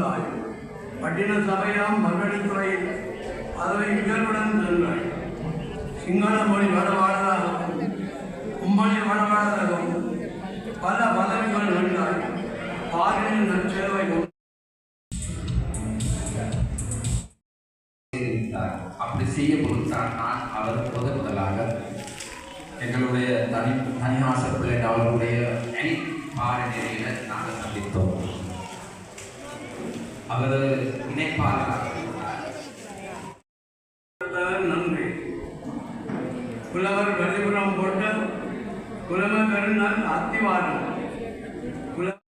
வந்தாய். பட்டின சபையாம் பங்கடித்துறையில் பதவி உயர்வுடன் சென்றாய். சிங்கள மொழி வடவாளராகவும் கும்பளி வடவாளராகவும் பல பதவிகள் வென்றாய். பாரின் நற்சேவை அப்படி செய்ய பொழுதுதான் நான் அவர் முதலாக எங்களுடைய தனியாச பிள்ளை அவர்களுடைய பாடநெறியில் நாங்கள் சந்தித்தோம். அவர் இணைப்பாளராக நன்றி. புலவர் வள்ளிபுரம் போட்ட புலவர் பெருநாள் அத்திவாரம்